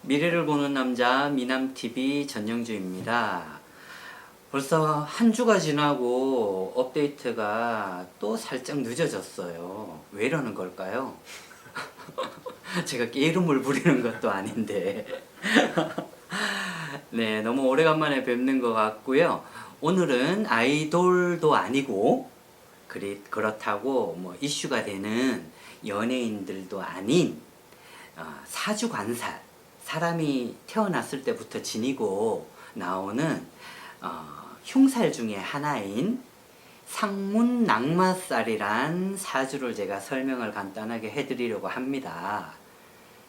미래를 보는 남자 미남TV 전영주입니다. 벌써 한 주가 지나고 업데이트가 또 살짝 늦어졌어요. 왜 이러는 걸까요? 제가 게으름을 부리는 것도 아닌데 네, 너무 오래간만에 뵙는 것 같고요. 오늘은 아이돌도 아니고 그렇다고 뭐 이슈가 되는 연예인들도 아닌 사주관살, 사람이 태어났을 때부터 지니고 나오는 흉살 중에 하나인 상문낙마살이란 사주를 제가 설명을 간단하게 해드리려고 합니다.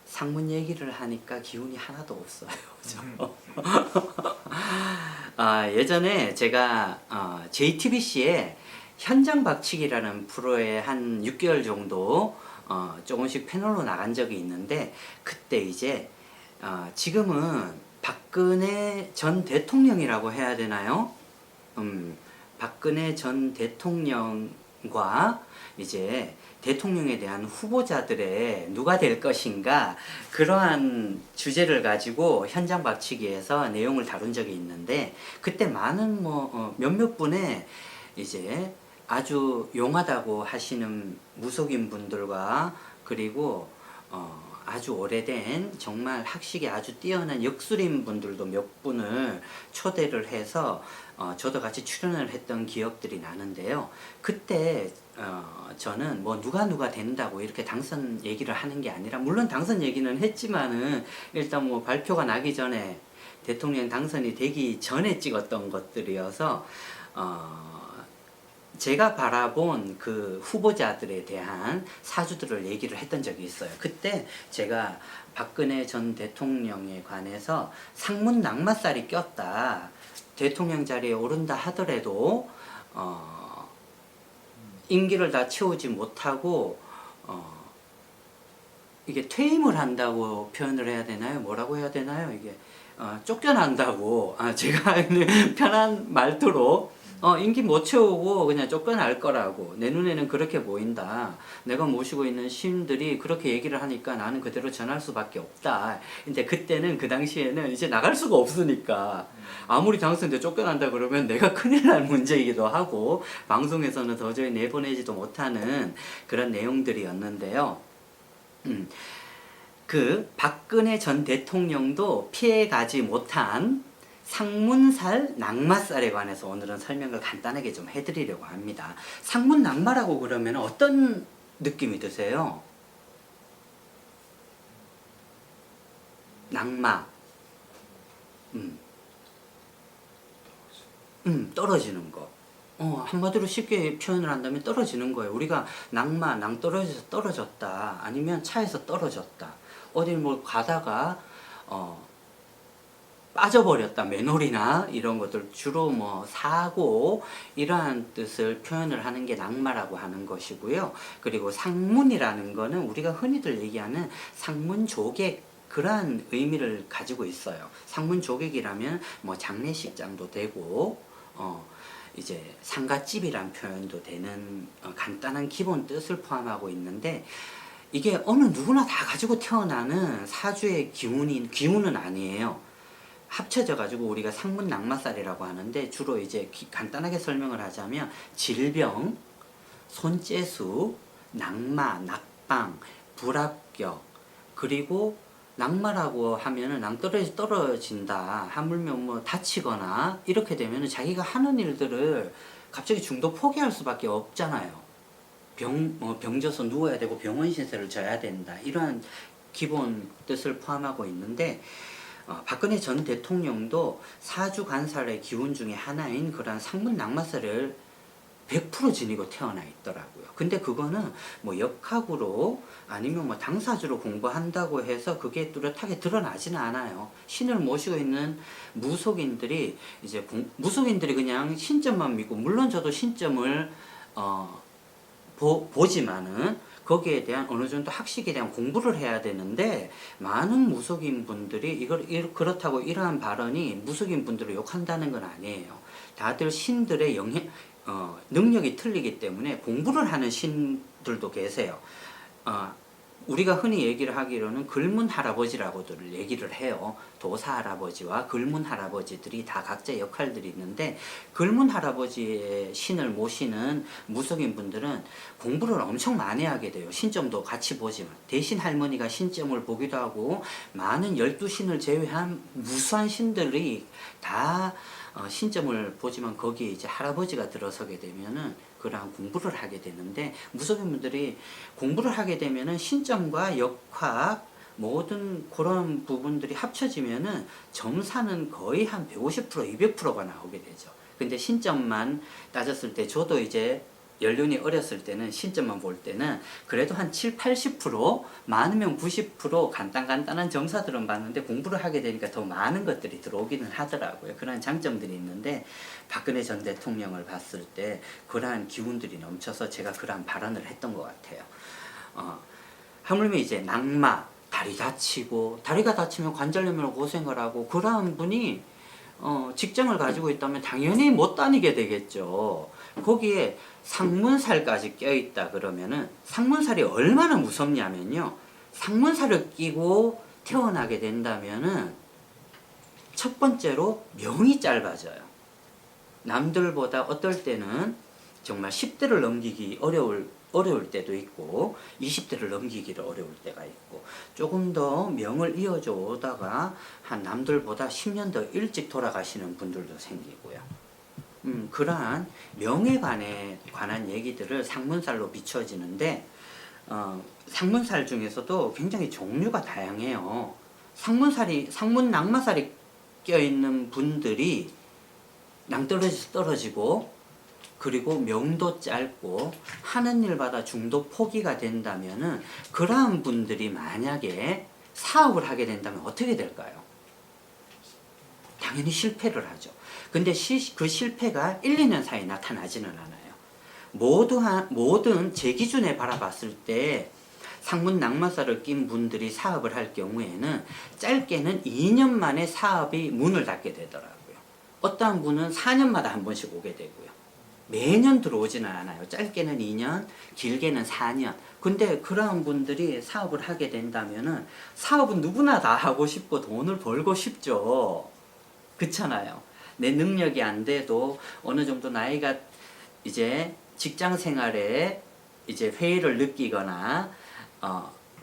상문 얘기를 하니까 기운이 하나도 없어요. 예전에 제가 JTBC에 현장 박치기라는 프로에 한 6개월 정도 조금씩 패널로 나간 적이 있는데, 그때 이제 지금은 박근혜 전 대통령이라고 해야 되나요? 박근혜 전 대통령과 이제 대통령에 대한 후보자들의 누가 될 것인가, 그러한 주제를 가지고 현장 박치기에서 내용을 다룬 적이 있는데, 그때 많은 몇몇 분의 이제 아주 용하다고 하시는 무속인 분들과, 그리고 아주 오래된 정말 학식이 아주 뛰어난 역술인 분들도 몇 분을 초대를 해서 저도 같이 출연을 했던 기억들이 나는데요. 그때 저는 뭐 누가 된다고 이렇게 당선 얘기를 하는 게 아니라, 물론 당선 얘기는 했지만은 일단 뭐 발표가 나기 전에, 대통령 당선이 되기 전에 찍었던 것들이어서 제가 바라본 그 후보자들에 대한 사주들을 얘기를 했던 적이 있어요. 그때 제가 박근혜 전 대통령에 관해서 상문 낙마살이 꼈다, 대통령 자리에 오른다 하더라도 임기를 다 채우지 못하고 이게 퇴임을 한다고 표현을 해야 되나요? 뭐라고 해야 되나요? 이게 쫓겨난다고, 제가 편한 말투로 임기 못 채우고 그냥 쫓겨날 거라고, 내 눈에는 그렇게 보인다, 내가 모시고 있는 시인들이 그렇게 얘기를 하니까 나는 그대로 전할 수밖에 없다. 근데 그때는, 그 당시에는 이제 나갈 수가 없으니까, 아무리 당선돼 쫓겨난다 그러면 내가 큰일 날 문제이기도 하고, 방송에서는 도저히 내보내지도 못하는 그런 내용들이었는데요. 그 박근혜 전 대통령도 피해가지 못한 상문살, 낙마살에 관해서 오늘은 설명을 간단하게 좀 해드리려고 합니다. 상문 낙마라고 그러면 어떤 느낌이 드세요? 낙마. 떨어지는 거. 한마디로 쉽게 표현을 한다면 떨어지는 거예요. 우리가 낙마, 낭떠러지에서 떨어졌다, 아니면 차에서 떨어졌다, 어디 뭐 가다가 빠져버렸다, 맨홀이나 이런 것들, 주로 뭐 사고, 이러한 뜻을 표현을 하는 게 낙마라고 하는 것이고요. 그리고 상문이라는 거는 우리가 흔히들 얘기하는 상문 조객, 그러한 의미를 가지고 있어요. 상문 조객이라면 뭐 장례식장도 되고 이제 상갓집이란 표현도 되는 간단한 기본 뜻을 포함하고 있는데, 이게 어느 누구나 다 가지고 태어나는 사주의 기운은 아니에요. 합쳐져 가지고 우리가 상문 낙마살이라고 하는데, 주로 이제 간단하게 설명을 하자면 질병, 손재수, 낙마, 낙방, 불합격, 그리고 낙마라고 하면은 낭떠러지 떨어진다, 하물며 뭐 다치거나 이렇게 되면은 자기가 하는 일들을 갑자기 중도 포기할 수밖에 없잖아요. 병져서 누워야 되고 병원 신세를 져야 된다, 이러한 기본 뜻을 포함하고 있는데, 박근혜 전 대통령도 사주간살의 기운 중에 하나인 그러한 상문 낙마살을 100% 지니고 태어나 있더라고요. 근데 그거는 뭐 역학으로 아니면 뭐 당사주로 공부한다고 해서 그게 뚜렷하게 드러나지는 않아요. 신을 모시고 있는 무속인들이 무속인들이 그냥 신점만 믿고, 물론 저도 신점을 보지만은 거기에 대한 어느 정도 학식에 대한 공부를 해야 되는데, 많은 무속인 분들이 그렇다고 이러한 발언이 무속인 분들을 욕한다는 건 아니에요. 다들 신들의 능력이 틀리기 때문에 공부를 하는 신들도 계세요. 우리가 흔히 얘기를 하기로는 글문 할아버지라고들 얘기를 해요. 도사 할아버지와 글문 할아버지들이 다 각자 역할들이 있는데, 글문 할아버지의 신을 모시는 무속인 분들은 공부를 엄청 많이 하게 돼요. 신점도 같이 보지만 대신 할머니가 신점을 보기도 하고, 많은 12신을 제외한 무수한 신들이 다 신점을 보지만 거기에 이제 할아버지가 들어서게 되면은 그러한 공부를 하게 되는데, 무속인 분들이 공부를 하게 되면은 신점과 역학 모든 그런 부분들이 합쳐지면은 점사는 거의 한 150%, 200%가 나오게 되죠. 근데 신점만 따졌을 때, 저도 이제 연륜이 어렸을 때는 신점만 볼 때는 그래도 한 7, 80%, 많으면 90% 간단한 점사들은 봤는데, 공부를 하게 되니까 더 많은 것들이 들어오기는 하더라고요. 그런 장점들이 있는데, 박근혜 전 대통령을 봤을 때 그러한 기운들이 넘쳐서 제가 그러한 발언을 했던 것 같아요. 하물며 이제 낙마, 다리가 다치면 관절염으로 고생을 하고, 그러한 분이 직장을 가지고 있다면 당연히 못 다니게 되겠죠. 거기에 상문살까지 껴있다 그러면은, 상문살이 얼마나 무섭냐면요, 상문살을 끼고 태어나게 된다면은 첫 번째로 명이 짧아져요. 남들보다 어떨 때는 정말 10대를 넘기기 어려울 때도 있고, 20대를 넘기기를 어려울 때가 있고, 조금 더 명을 이어져 오다가 한 남들보다 10년 더 일찍 돌아가시는 분들도 생기고요. 그러한 명에 관한 얘기들을 상문살로 비춰지는데, 상문살 중에서도 굉장히 종류가 다양해요. 상문 낙마살이 껴있는 분들이 낭떠러지 떨어지고, 그리고 명도 짧고 하는 일마다 중도 포기가 된다면은, 그러한 분들이 만약에 사업을 하게 된다면 어떻게 될까요? 당연히 실패를 하죠. 근데 그 실패가 1, 2년 사이에 나타나지는 않아요. 모든 제 기준에 바라봤을 때 상문 낙마살을 낀 분들이 사업을 할 경우에는 짧게는 2년 만에 사업이 문을 닫게 되더라고요. 어떠한 분은 4년마다 한 번씩 오게 되고요. 매년 들어오지는 않아요. 짧게는 2년, 길게는 4년. 근데 그러한 분들이 사업을 하게 된다면은, 사업은 누구나 다 하고 싶고 돈을 벌고 싶죠. 그렇잖아요. 내 능력이 안 돼도 어느 정도 나이가 이제 직장 생활에 이제 회의를 느끼거나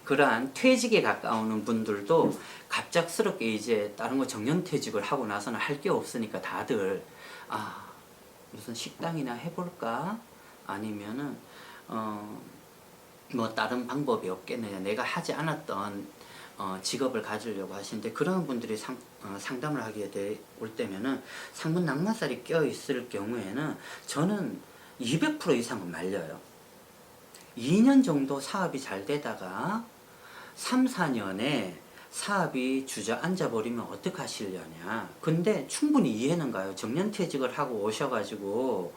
그러한 퇴직에 가까우는 분들도 갑작스럽게 이제 다른 거 정년퇴직을 하고 나서는 할 게 없으니까 다들 무슨 식당이나 해볼까? 아니면은 뭐 다른 방법이 없겠느냐, 내가 하지 않았던 직업을 가지려고 하시는데, 그런 분들이 상담을 하게 올 때면은 상문 낙마살이 껴 있을 경우에는 저는 200% 이상은 말려요. 2년 정도 사업이 잘 되다가 3, 4년에 사업이 주저앉아 버리면 어떡하시려냐. 근데 충분히 이해는 가요. 정년퇴직을 하고 오셔가지고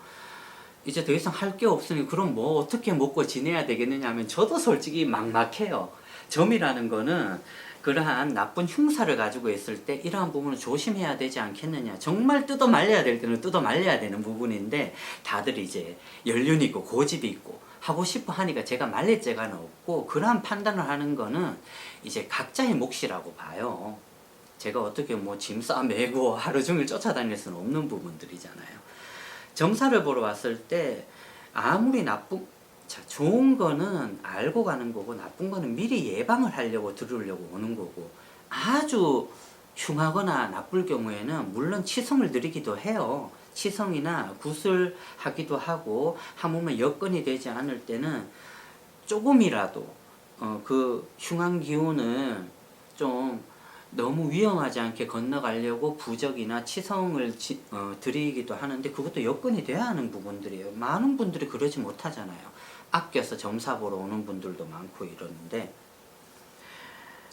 이제 더 이상 할 게 없으니 그럼 뭐 어떻게 먹고 지내야 되겠느냐 하면, 저도 솔직히 막막해요. 점이라는 거는 그러한 나쁜 흉사를 가지고 있을 때 이러한 부분을 조심해야 되지 않겠느냐. 정말 뜯어 말려야 될 때는 뜯어 말려야 되는 부분인데, 다들 이제 연륜이 있고 고집이 있고 하고 싶어 하니까 제가 말릴 재가는 없고, 그러한 판단을 하는 거는 이제 각자의 몫이라고 봐요. 제가 어떻게 뭐 짐 싸 메고 하루 종일 쫓아다닐 수는 없는 부분들이잖아요. 점사를 보러 왔을 때 아무리 좋은 거는 알고 가는 거고, 나쁜 거는 미리 예방을 하려고 들으려고 오는 거고, 아주 흉하거나 나쁠 경우에는 물론 치성을 드리기도 해요. 치성이나 굿을 하기도 하고, 하물며 여건이 되지 않을 때는 조금이라도 그 흉한 기운은 좀 너무 위험하지 않게 건너가려고 부적이나 치성을 드리기도 하는데, 그것도 여건이 돼야 하는 부분들이에요. 많은 분들이 그러지 못하잖아요. 아껴서 점사 보러 오는 분들도 많고 이러는데,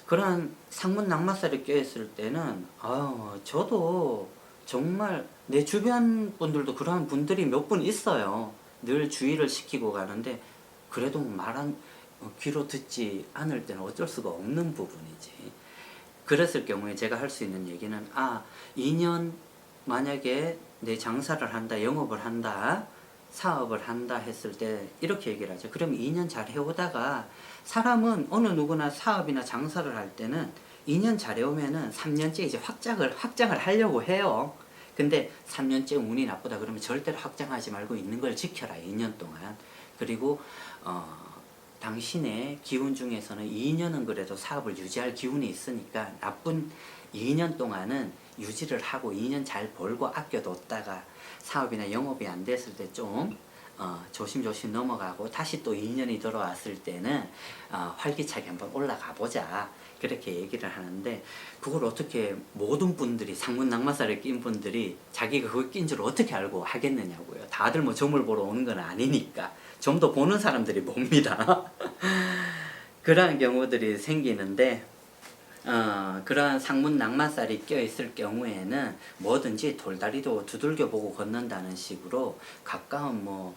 그런 상문 낙마살이 껴있을 때는 저도 정말 내 주변 분들도 그러한 분들이 몇 분 있어요. 늘 주의를 시키고 가는데, 그래도 귀로 듣지 않을 때는 어쩔 수가 없는 부분이지. 그랬을 경우에 제가 할 수 있는 얘기는, 2년 만약에 내 장사를 한다, 영업을 한다, 사업을 한다 했을 때 이렇게 얘기를 하죠. 그럼 2년 잘 해오다가 사람은 어느 누구나 사업이나 장사를 할 때는 2년 잘 해오면은 3년째 이제 확장을 하려고 해요. 근데 3년째 운이 나쁘다 그러면 절대로 확장하지 말고 있는 걸 지켜라. 2년 동안. 그리고 당신의 기운 중에서는 2년은 그래도 사업을 유지할 기운이 있으니까 나쁜 2년 동안은 유지를 하고 2년 잘 벌고 아껴뒀다가 사업이나 영업이 안 됐을 때 좀 조심조심 넘어가고 다시 또 2년이 들어왔을 때는 활기차게 한번 올라가 보자. 그렇게 얘기를 하는데 그걸 어떻게 모든 분들이 상문 낙마살에 낀 분들이 자기가 그걸 낀 줄 어떻게 알고 하겠느냐고요. 다들 뭐 점을 보러 오는 건 아니니까. 좀 더 보는 사람들이 봅니다. 그러한 경우들이 생기는데 그러한 상문 낙마살이 껴있을 경우에는 뭐든지 돌다리도 두들겨 보고 걷는다는 식으로 가까운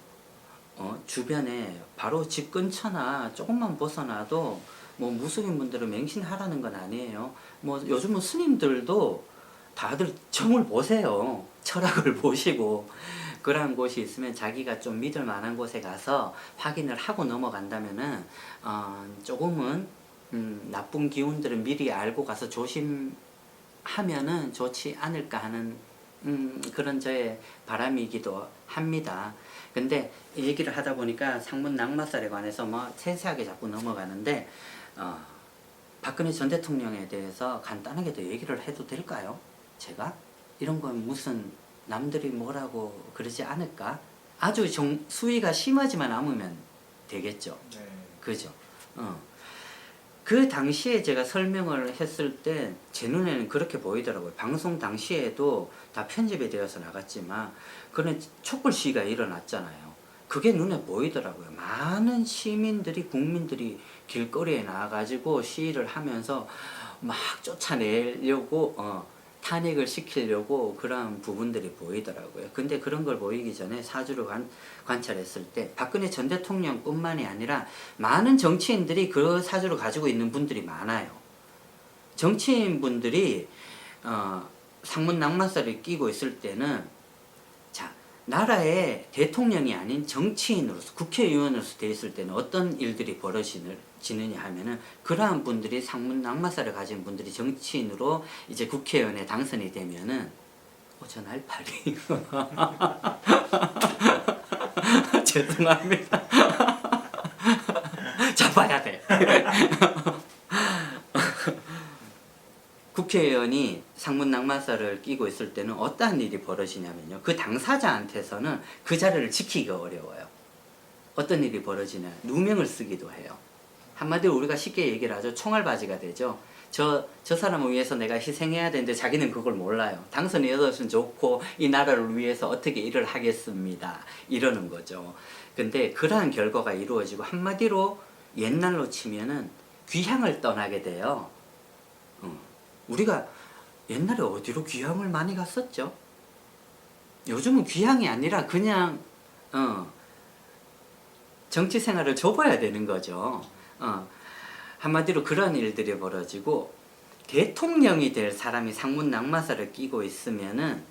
주변에 바로 집 근처나 조금만 벗어나도 무속인 분들은 맹신하라는 건 아니에요. 요즘은 스님들도 다들 점을 보세요. 철학을 보시고 그러한 곳이 있으면 자기가 좀 믿을 만한 곳에 가서 확인을 하고 넘어간다면은 조금은 나쁜 기운들은 미리 알고 가서 조심하면은 좋지 않을까 하는 그런 저의 바람이기도 합니다. 근데 이 얘기를 하다 보니까 상문 낙마살에 관해서 세세하게 자꾸 넘어가는데 박근혜 전 대통령에 대해서 간단하게 더 얘기를 해도 될까요? 제가? 이런 건 무슨 남들이 뭐라고 그러지 않을까? 아주 수위가 심하지만 않으면 되겠죠. 네. 그죠? 그 당시에 제가 설명을 했을 때 제 눈에는 그렇게 보이더라고요. 방송 당시에도 다 편집이 되어서 나갔지만 그런 촛불 시위가 일어났잖아요. 그게 눈에 보이더라고요. 많은 시민들이 국민들이 길거리에 나와가지고 시위를 하면서 막 쫓아내려고 탄핵을 시키려고 그런 부분들이 보이더라고요. 근데 그런 걸 보이기 전에 사주를 관찰했을 때 박근혜 전 대통령뿐만이 아니라 많은 정치인들이 그 사주를 가지고 있는 분들이 많아요. 정치인분들이 상문 낙마살을 끼고 있을 때는 나라의 대통령이 아닌 정치인으로서 국회의원으로서 되어 있을 때는 어떤 일들이 벌어지느냐 하면은 그러한 분들이 상문 낙마살을 가진 분들이 정치인으로 이제 국회의원에 당선이 되면은 저 날파리 죄송합니다. 잡아야 돼. 국회의원이 상문 낙마살을 끼고 있을 때는 어떠한 일이 벌어지냐면요. 그 당사자한테서는 그 자리를 지키기가 어려워요. 어떤 일이 벌어지냐. 누명을 쓰기도 해요. 한마디로 우리가 쉽게 얘기를 하죠. 총알바지가 되죠. 저 사람을 위해서 내가 희생해야 되는데 자기는 그걸 몰라요. 당선이 얻었으면 좋고 이 나라를 위해서 어떻게 일을 하겠습니다. 이러는 거죠. 근데 그러한 결과가 이루어지고 한마디로 옛날로 치면은 귀향을 떠나게 돼요. 우리가 옛날에 어디로 귀향을 많이 갔었죠? 요즘은 귀향이 아니라 그냥 정치 생활을 접어야 되는 거죠. 한마디로 그런 일들이 벌어지고 대통령이 될 사람이 상문 낙마살을 끼고 있으면은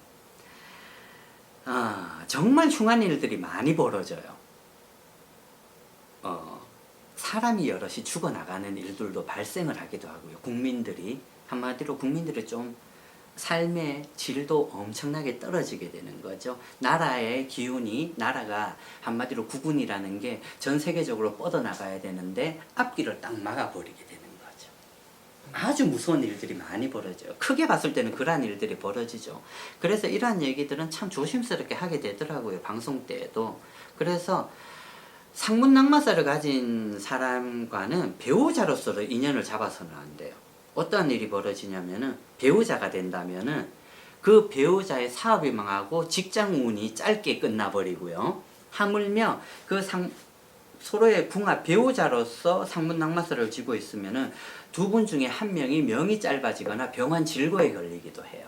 정말 흉한 일들이 많이 벌어져요. 사람이 여럿이 죽어나가는 일들도 발생을 하기도 하고요. 한마디로 국민들의 좀 삶의 질도 엄청나게 떨어지게 되는 거죠. 나라의 기운이, 나라가 한마디로 국군이라는 게 전 세계적으로 뻗어나가야 되는데 앞길을 딱 막아버리게 되는 거죠. 아주 무서운 일들이 많이 벌어져요. 크게 봤을 때는 그러한 일들이 벌어지죠. 그래서 이러한 얘기들은 참 조심스럽게 하게 되더라고요. 방송 때에도. 그래서 상문 낙마살을 가진 사람과는 배우자로서 인연을 잡아서는 안 돼요. 어떠한 일이 벌어지냐면은 배우자가 된다면은 그 배우자의 사업이 망하고 직장 운이 짧게 끝나버리고요. 하물며 서로의 궁합 배우자로서 상문 낙마살을 쥐고 있으면은 두 분 중에 한 명이 명이 짧아지거나 병환 질거에 걸리기도 해요.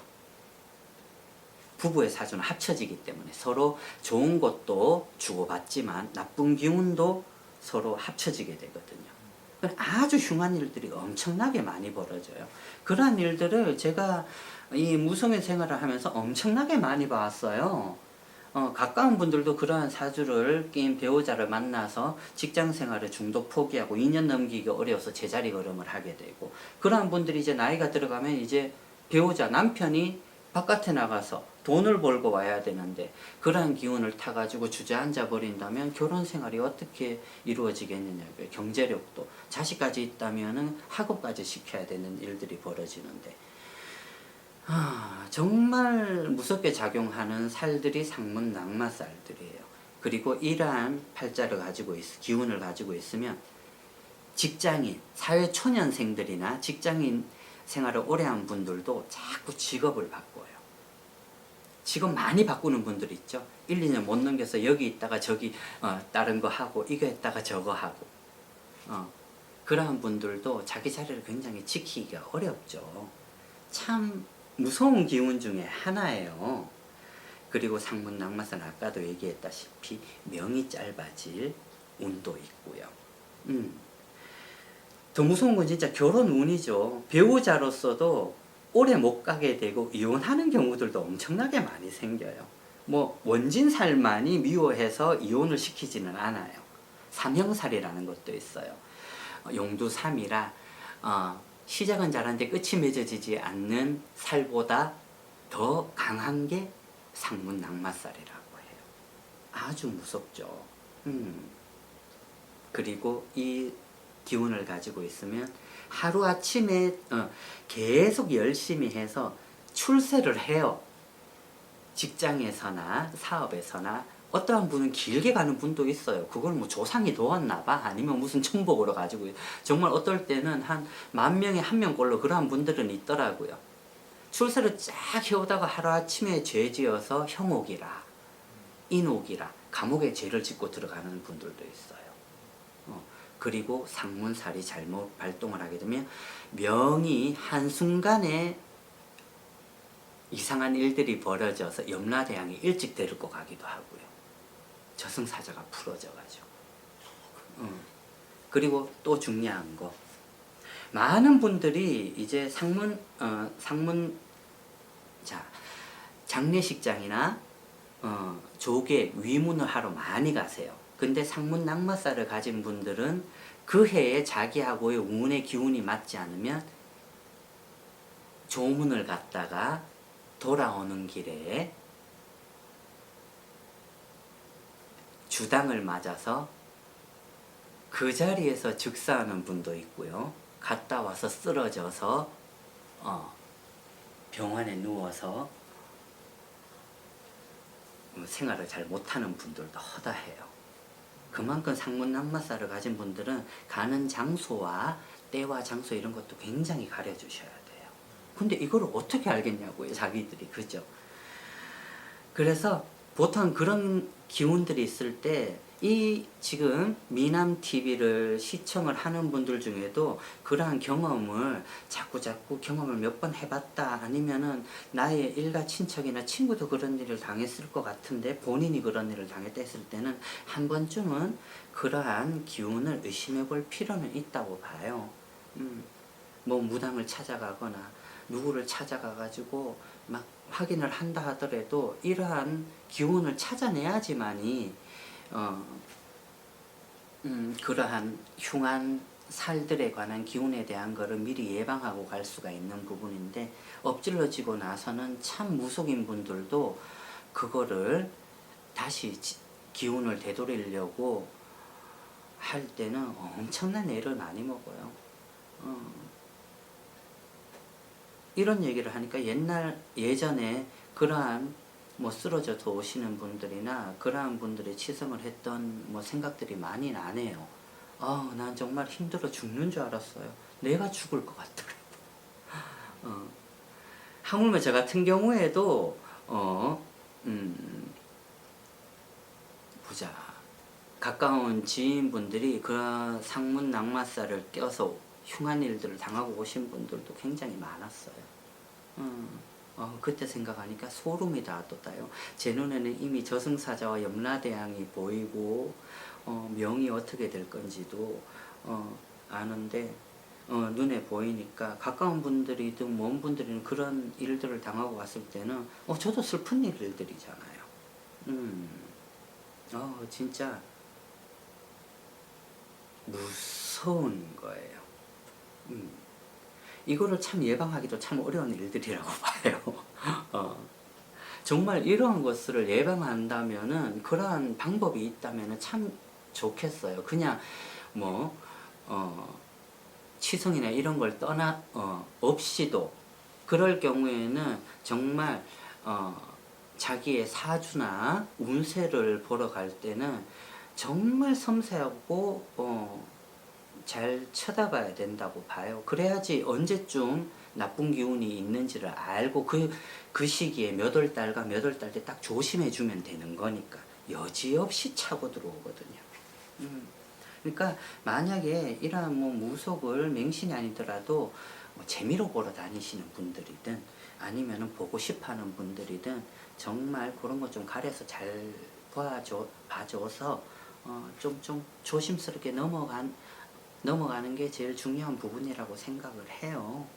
부부의 사주는 합쳐지기 때문에 서로 좋은 것도 주고받지만 나쁜 기운도 서로 합쳐지게 되거든요. 아주 흉한 일들이 엄청나게 많이 벌어져요. 그러한 일들을 제가 이 무속인 생활을 하면서 엄청나게 많이 봤어요. 가까운 분들도 그러한 사주를 낀 배우자를 만나서 직장 생활을 중도 포기하고 2년 넘기기 어려워서 제자리 걸음을 하게 되고, 그러한 분들이 이제 나이가 들어가면 이제 배우자, 남편이 바깥에 나가서 돈을 벌고 와야 되는데 그러한 기운을 타가지고 주저앉아 버린다면 결혼 생활이 어떻게 이루어지겠느냐고요. 경제력도, 자식까지 있다면은 학업까지 시켜야 되는 일들이 벌어지는데, 정말 무섭게 작용하는 살들이 상문 낙마살들이에요. 그리고 이러한 팔자를 가지고 기운을 가지고 있으면 직장인, 사회 초년생들이나 직장인 생활을 오래 한 분들도 자꾸 직업을 바꿔요. 직업 많이 바꾸는 분들 있죠. 1, 2년 못 넘겨서 여기 있다가 저기 다른 거 하고, 이거 했다가 저거 하고, 그러한 분들도 자기 자리를 굉장히 지키기가 어렵죠. 참 무서운 기운 중에 하나예요. 그리고 상문 낙마산 아까도 얘기했다시피 명이 짧아질 운도 있고요. 더 무서운 건 진짜 결혼 운이죠. 배우자로서도 오래 못 가게 되고 이혼하는 경우들도 엄청나게 많이 생겨요. 뭐 원진살만이 미워해서 이혼을 시키지는 않아요. 삼형살이라는 것도 있어요. 용두삼이라 시작은 잘하는데 끝이 맺어지지 않는 살보다 더 강한 게 상문 낙마살이라고 해요. 아주 무섭죠. 그리고 이 기운을 가지고 있으면 하루아침에 계속 열심히 해서 출세를 해요. 직장에서나 사업에서나. 어떠한 분은 길게 가는 분도 있어요. 그걸 뭐 조상이 도왔나 봐, 아니면 무슨 천복으로 가지고, 정말 어떨 때는 한 10,000명에 1명꼴로 그러한 분들은 있더라고요. 출세를 쫙 해오다가 하루아침에 죄지어서 형옥이라 인옥이라 감옥에 죄를 짓고 들어가는 분들도 있어요. 그리고 상문살이 잘못 발동을 하게 되면 명이 한순간에 이상한 일들이 벌어져서 염라대왕이 일찍 데리고 가기도 하고요. 저승사자가 풀어져가지고. 그리고 또 중요한 거, 많은 분들이 이제 장례식장이나 조계 위문을 하러 많이 가세요. 근데 상문 낙마살을 가진 분들은 그 해에 자기하고의 운의 기운이 맞지 않으면 조문을 갔다가 돌아오는 길에 주당을 맞아서 그 자리에서 즉사하는 분도 있고요. 갔다 와서 쓰러져서 병원에 누워서 생활을 잘 못하는 분들도 허다해요. 그만큼 상문 낙마살을 가진 분들은 가는 장소와 때와 장소 이런 것도 굉장히 가려주셔야 돼요. 근데 이거를 어떻게 알겠냐고요, 자기들이. 그죠? 그래서 보통 그런 기운들이 있을 때 이 지금 미남TV를 시청을 하는 분들 중에도 그러한 경험을 자꾸 경험을 몇 번 해봤다, 아니면은 나의 일가 친척이나 친구도 그런 일을 당했을 것 같은데 본인이 그런 일을 당했다 했을 때는 한 번쯤은 그러한 기운을 의심해 볼 필요는 있다고 봐요. 뭐 무당을 찾아가거나 누구를 찾아가 가지고 막 확인을 한다 하더라도 이러한 기운을 찾아내야지만이 그러한 흉한 살들에 관한 기운에 대한 거를 미리 예방하고 갈 수가 있는 부분인데, 엎질러지고 나서는 참 무속인 분들도 그거를 다시 기운을 되돌리려고 할 때는 엄청난 애를 많이 먹어요. 이런 얘기를 하니까 예전에 그러한 뭐 쓰러져서 오시는 분들이나 그러한 분들의 치성을 했던 뭐 생각들이 많이 나네요. 난 정말 힘들어 죽는 줄 알았어요. 내가 죽을 것 같더라고. 하물며 저 같은 경우에도 보자, 가까운 지인분들이 그런 상문 낙마살을 껴서 흉한 일들을 당하고 오신 분들도 굉장히 많았어요. 그때 생각하니까 소름이 다 돋아요. 제 눈에는 이미 저승사자와 염라대왕이 보이고 명이 어떻게 될 건지도 아는데 눈에 보이니까 가까운 분들이든 먼 분들이든 그런 일들을 당하고 왔을 때는 저도 슬픈 일들이잖아요. 음, 진짜 무서운 거예요. 이거를 참 예방하기도 참 어려운 일들이라고 봐요. 정말 이러한 것을 예방한다면은, 그러한 방법이 있다면은 참 좋겠어요. 그냥 뭐 치성이나 이런 걸 없이도, 그럴 경우에는 정말 자기의 사주나 운세를 보러 갈 때는 정말 섬세하고 잘 쳐다봐야 된다고 봐요. 그래야지 언제쯤 나쁜 기운이 있는지를 알고 그 시기에 몇 월 달과 몇 월 달 때 딱 조심해 주면 되는 거니까 여지없이 차고 들어오거든요. 그러니까 만약에 이러한 뭐 무속을 맹신이 아니더라도 뭐 재미로 보러 다니시는 분들이든 아니면은 보고 싶어하는 분들이든 정말 그런 거 좀 가려서 잘 봐줘서 좀 조심스럽게 넘어가는 게 제일 중요한 부분이라고 생각을 해요.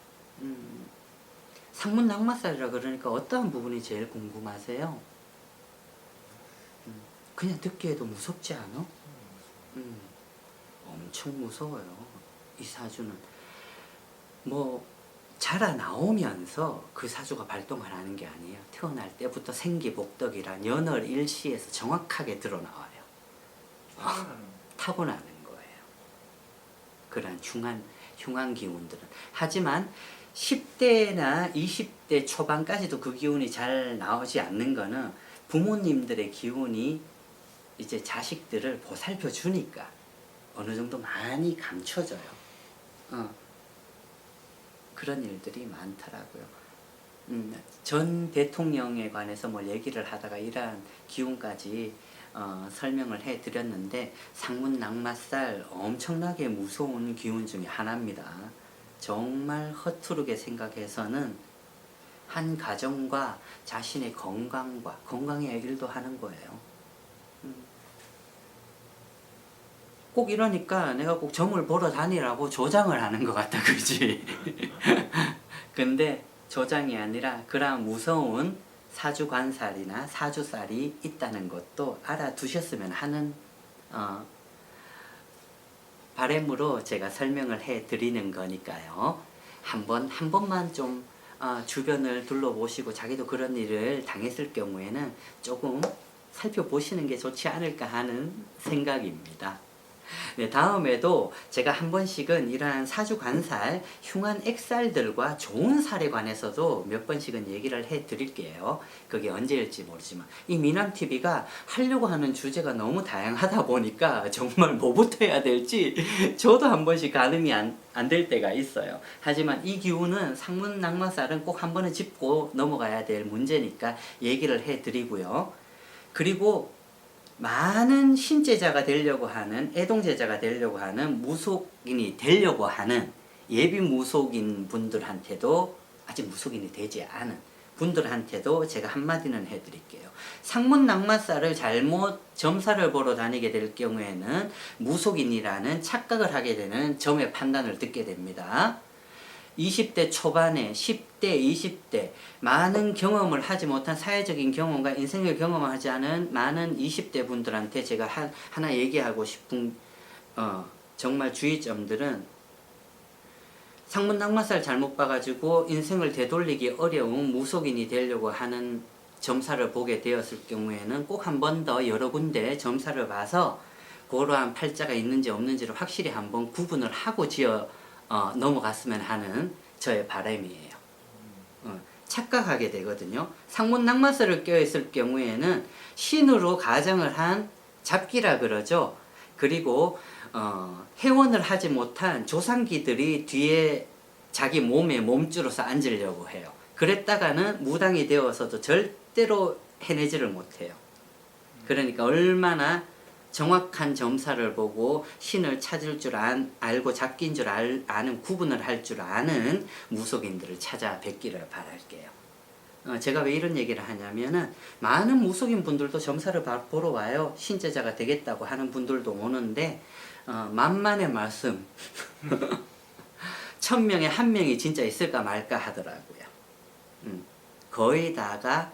상문 낙마살이라 그러니까 어떠한 부분이 제일 궁금하세요? 그냥 듣기에도 무섭지 않아? 엄청 무서워요. 이 사주는 뭐 자라 나오면서 그 사주가 발동을 하는 게 아니에요. 태어날 때부터 생기복덕이란 연월 일시에서 정확하게 드러나와요. 타고나는 거예요. 그런 흉한 기운들은. 하지만 10대나 20대 초반까지도 그 기운이 잘 나오지 않는 거는 부모님들의 기운이 이제 자식들을 보살펴 주니까 어느 정도 많이 감춰져요. 그런 일들이 많더라고요. 전 대통령에 관해서 뭘 얘기를 하다가 이러한 기운까지 설명을 해 드렸는데, 상문 낙마살 엄청나게 무서운 기운 중에 하나입니다. 정말 허투루게 생각해서는 한 가정과 자신의 건강에 일도 하는 거예요. 꼭 이러니까 내가 꼭 점을 보러 다니라고 조장을 하는 것 같다, 그지? 근데 조장이 아니라 그러한 무서운 사주관살이나 사주살이 있다는 것도 알아두셨으면 하는 바람으로 제가 설명을 해 드리는 거니까요. 한 번만 좀 주변을 둘러보시고 자기도 그런 일을 당했을 경우에는 조금 살펴보시는 게 좋지 않을까 하는 생각입니다. 네, 다음에도 제가 한 번씩은 이러한 사주관살, 흉한 액살들과 좋은 살에 관해서도 몇 번씩은 얘기를 해 드릴게요. 그게 언제일지 모르지만. 이 미남TV가 하려고 하는 주제가 너무 다양하다 보니까 정말 뭐부터 해야 될지 저도 한 번씩 가늠이 안 될 때가 있어요. 하지만 이 기운은 상문 낙마살은 꼭 한 번은 짚고 넘어가야 될 문제니까 얘기를 해 드리고요. 그리고 많은 신제자가 되려고 하는, 애동제자가 되려고 하는, 무속인이 되려고 하는 예비 무속인 분들한테도, 아직 무속인이 되지 않은 분들한테도 제가 한마디는 해드릴게요. 상문 낙마살을 잘못 점사를 보러 다니게 될 경우에는 무속인이라는 착각을 하게 되는 점의 판단을 듣게 됩니다. 20대 초반에 10대, 20대 많은 경험을 하지 못한 사회적인 경험과 인생을 경험하지 않은 많은 20대 분들한테 제가 하나 얘기하고 싶은 정말 주의점들은, 상문 낙마살 잘못 봐가지고 인생을 되돌리기 어려운 무속인이 되려고 하는 점사를 보게 되었을 경우에는 꼭 한 번 더 여러 군데 점사를 봐서 그러한 팔자가 있는지 없는지를 확실히 한번 구분을 하고 넘어갔으면 하는 저의 바람이에요. 착각하게 되거든요. 상문 낙마살을 껴있을 경우에는 신으로 가정을 한 잡기라 그러죠. 그리고 회원을 하지 못한 조상기들이 뒤에 자기 몸에 몸주로서 앉으려고 해요. 그랬다가는 무당이 되어서도 절대로 해내지를 못해요. 그러니까 얼마나 정확한 점사를 보고 신을 찾을 줄 알고 잡기인 줄 아는, 구분을 할 줄 아는 무속인들을 찾아뵙기를 바랄게요. 제가 왜 이런 얘기를 하냐면은, 많은 무속인 분들도 점사를 보러 와요. 신제자가 되겠다고 하는 분들도 오는데 만만의 말씀 1000명에 1명이 진짜 있을까 말까 하더라고요. 거의 다가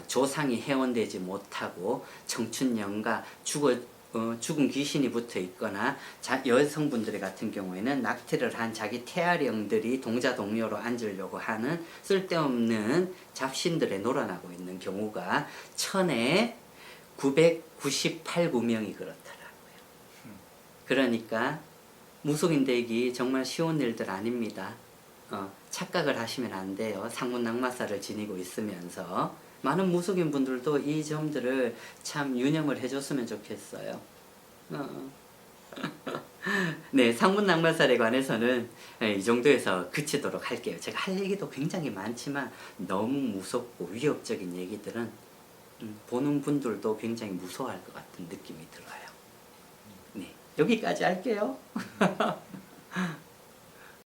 조상이 해원되지 못하고 청춘년과 죽은 귀신이 붙어 있거나 여성분들 같은 경우에는 낙태를 한 자기 태아령들이 동자 동료로 앉으려고 하는 쓸데없는 잡신들에 놀아나고 있는 경우가 1000에 998구명이 그렇더라고요. 그러니까 무속인 되기 정말 쉬운 일들 아닙니다. 착각을 하시면 안 돼요. 상문낙마사를 지니고 있으면서 많은 무속인 분들도 이 점들을 참 유념을 해줬으면 좋겠어요. 네, 상문낙마살에 관해서는 이 정도에서 그치도록 할게요. 제가 할 얘기도 굉장히 많지만 너무 무섭고 위협적인 얘기들은 보는 분들도 굉장히 무서워할 것 같은 느낌이 들어요. 네, 여기까지 할게요.